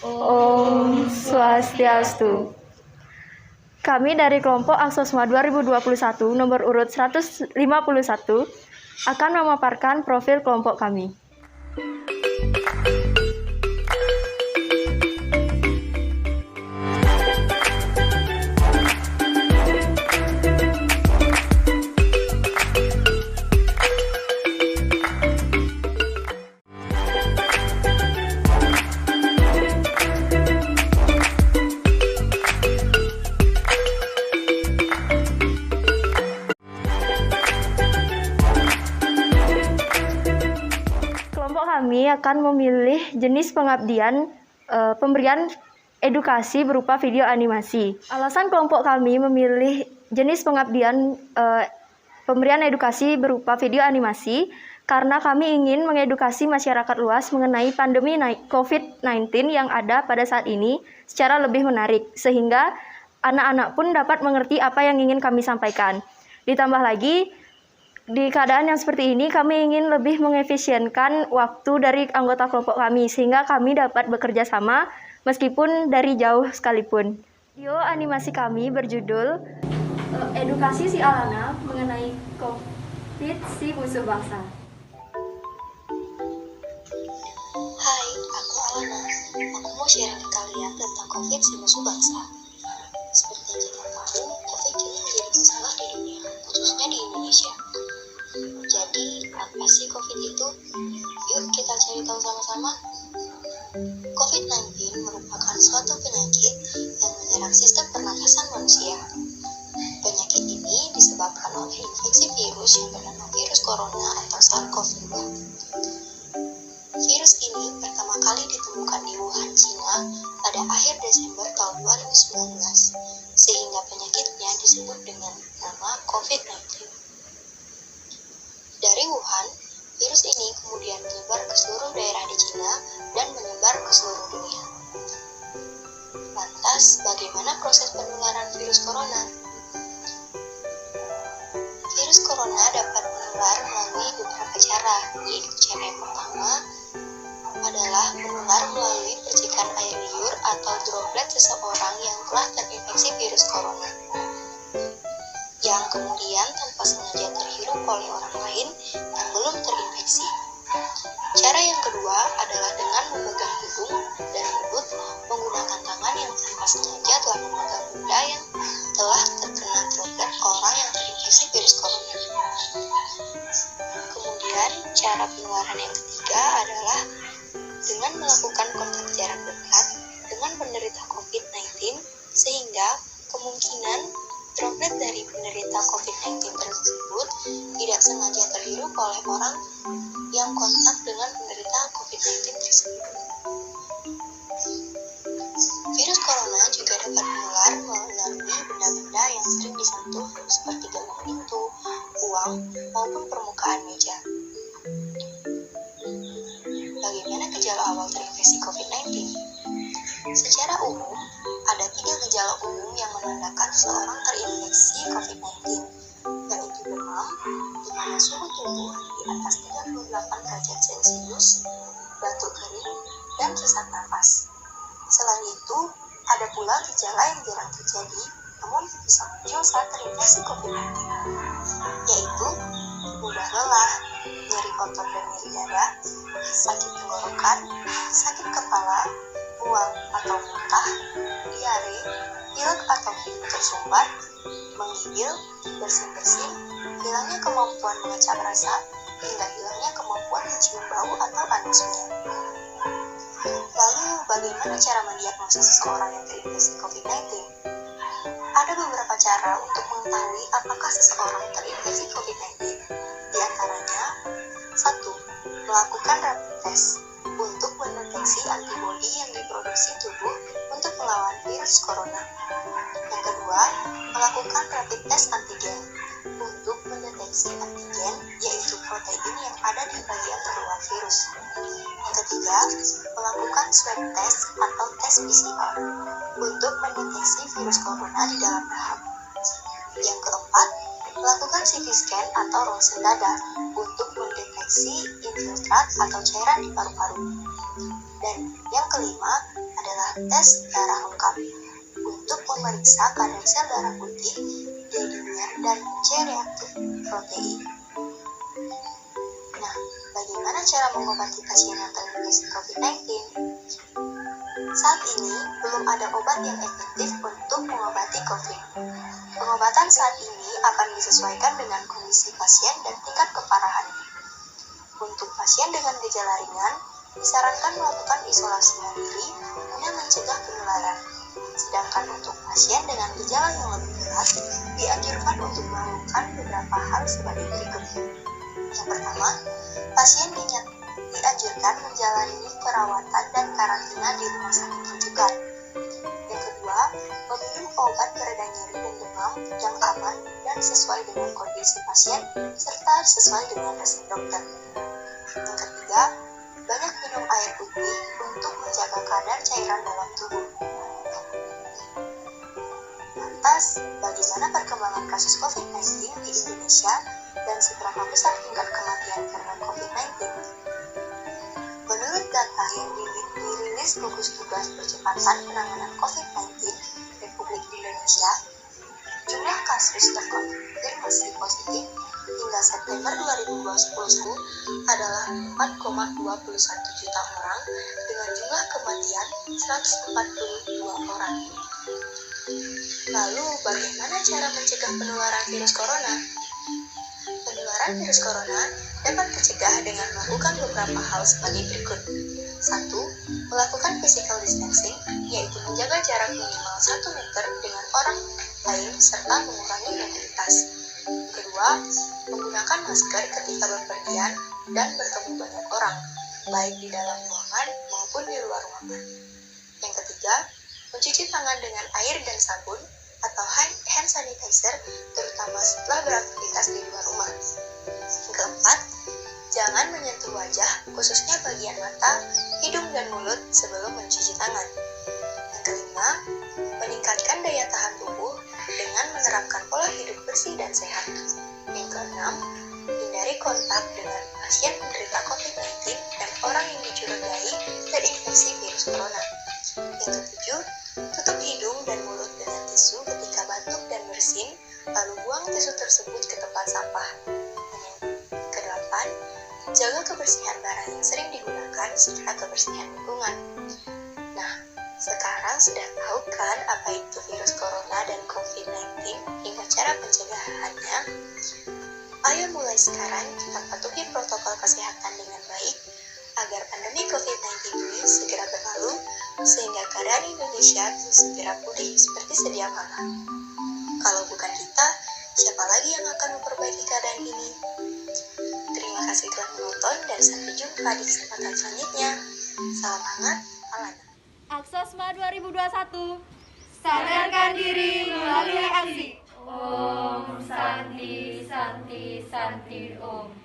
Om Swastiastu. Kami dari kelompok Aksosma 2021 nomor urut 151 akan memaparkan profil kelompok kami. Kami akan memilih jenis pengabdian pemberian edukasi berupa video animasi. Alasan kelompok kami memilih jenis pengabdian pemberian edukasi berupa video animasi karena kami ingin mengedukasi masyarakat luas mengenai pandemi COVID-19 yang ada pada saat ini secara lebih menarik, sehingga anak-anak pun dapat mengerti apa yang ingin kami sampaikan. Ditambah lagi, di keadaan yang seperti ini, kami ingin lebih mengefisienkan waktu dari anggota kelompok kami, sehingga kami dapat bekerja sama meskipun dari jauh sekalipun. Video animasi kami berjudul Edukasi si Alana mengenai COVID si musuh bangsa. Hai, aku Alana. Aku mau share ke kalian tentang COVID si musuh bangsa. Seperti yang kita tahu, COVID kini menjadi masalah di dunia, khususnya di Indonesia. Jadi, apa sih COVID itu? Yuk kita cari tahu sama-sama. COVID-19 merupakan suatu penyakit yang menyerang sistem pernafasan manusia. Penyakit ini disebabkan oleh infeksi virus yang bernama virus corona atau SARS-CoV-2. Virus ini pertama kali ditemukan di Wuhan, China pada akhir Desember tahun 2019, sehingga penyakitnya disebut dengan nama COVID-19. Dari Wuhan, virus ini kemudian menyebar ke seluruh daerah di China dan menyebar ke seluruh dunia. Lantas, bagaimana proses penularan virus corona? Virus corona dapat menular melalui beberapa cara, yaitu cara yang pertama adalah menular melalui percikan air liur atau droplet seseorang yang telah terinfeksi virus corona, yang kemudian tanpa sengaja terhirup oleh orang lain yang belum terinfeksi. Cara yang kedua adalah dengan memegang hidung dan mulut menggunakan tangan yang tanpa sengaja telah memegang benda yang telah terkena droplet orang yang terinfeksi virus corona. Kemudian, cara penularan yang ketiga adalah dengan melakukan kontak jarak dekat dengan penderita COVID-19, sehingga kemungkinan droplet dari penderita COVID-19 tersebut tidak sengaja terhirup oleh orang yang kontak dengan penderita COVID-19 tersebut. Virus corona juga dapat menular melalui benda-benda yang sering disentuh seperti gelang pintu, uang, maupun permukaan meja. Bagaimana gejala awal terinfeksi COVID-19? Secara umum, ada 3 gejala umum yang menandakan seseorang terinfeksi COVID-19, yaitu demam, di mana suhu tubuh di atas 38 derajat Celcius, batuk kering, dan sesak napas. Selain itu, ada pula gejala yang jarang terjadi, namun bisa muncul saat terinfeksi COVID-19, yaitu mudah lelah, nyeri otot dan nyeri dada, sakit tenggorokan, sakit kepala, mual atau muntah, diare, pilek atau hidung tersumbat, menggigil, bersin-bersin, hilangnya kemampuan mengecap rasa, hingga hilangnya kemampuan mencium bau atau anosmia. Lalu, bagaimana cara mendiagnosa seseorang yang terinfeksi COVID-19? Ada beberapa cara untuk mengetahui apakah seseorang terinfeksi COVID-19. Di antaranya, 1. Melakukan rapid test untuk mendeteksi antibodi yang diproduksi tubuh untuk melawan virus corona. Yang kedua, melakukan rapid test antigen untuk mendeteksi antigen, yaitu protein yang ada di bagian terluar virus. Yang ketiga, melakukan swab test atau tes PCR untuk mendeteksi virus corona di dalam rahang. Yang keempat, melakukan CT scan atau ronsen dada untuk mendeteksi infiltrat atau cairan di paru-paru. Dan yang kelima adalah tes darah lengkap untuk memeriksa kadar sel darah putih, D-dimer, dan C-reaktif protein. Nah, bagaimana cara mengobati pasien yang terinfeksi COVID-19? Saat ini, belum ada obat yang efektif untuk mengobati COVID. Pengobatan saat ini akan disesuaikan dengan kondisi pasien dan tingkat keparahannya. Untuk pasien dengan gejala ringan, disarankan melakukan isolasi mandiri guna mencegah penularan. Sedangkan untuk pasien dengan gejala yang lebih berat, dianjurkan untuk melakukan beberapa hal sebagai berikut. Yang pertama, pasien dianjurkan menjalani perawatan dan karantina di rumah sakit rujukan. Yang kedua, meminum obat pereda nyeri dan demam yang aman dan sesuai dengan kondisi pasien serta sesuai dengan resep dokter. Yang ketiga, banyak minum air putih untuk menjaga kadar cairan dalam tubuh. Lantas, bagaimana perkembangan kasus COVID-19 di Indonesia dan seberapa besar tingkat kematian karena COVID-19? Menurut data yang dirilis gugus tugas percepatan penanganan COVID-19 Republik Indonesia, jumlah kasus terkonfirmasi positif hingga September 2021 adalah 4,21 juta orang dengan jumlah kematian 142 orang. Lalu, bagaimana cara mencegah penularan virus corona? Penularan virus corona dapat dicegah dengan melakukan beberapa hal sebagai berikut. 1. Melakukan physical distancing, yaitu menjaga jarak minimal 1 meter dengan orang lain serta mengurangi mobilitas. Kedua, menggunakan masker ketika bepergian dan bertemu banyak orang, baik di dalam ruangan maupun di luar ruangan. Yang ketiga, mencuci tangan dengan air dan sabun atau hand sanitizer, terutama setelah beraktivitas di luar rumah. Yang keempat, jangan menyentuh wajah, khususnya bagian mata, hidung, dan mulut sebelum mencuci tangan. Yang kelima, meningkatkan daya tahan tubuh dengan menerapkan pola hidup bersih dan sehat. Yang keenam, hindari kontak dengan pasien penderita COVID-19 dan orang yang dicurigai terinfeksi virus corona. Yang ketujuh, tutup hidung dan mulut dengan tisu ketika batuk dan bersin, lalu buang tisu tersebut ke tempat sampah. Dan yang kedelapan, jaga kebersihan barang yang sering digunakan serta kebersihan lingkungan. Nah, sekarang sudah tahu kan apa itu virus corona dan COVID-19 hingga cara pencegahannya? Ayo mulai sekarang kita patuhi protokol kesehatan dengan baik agar pandemi COVID-19 ini segera berlalu sehingga keadaan Indonesia segera pulih seperti sedia kala. Kalau bukan kita, siapa lagi yang akan memperbaiki keadaan ini? Terima kasih telah menonton dan sampai jumpa di kesempatan selanjutnya. Salam hangat, Alana. Aksosma 2021, sadarkan diri melalui aksi. Om Santi Santi Santi Om.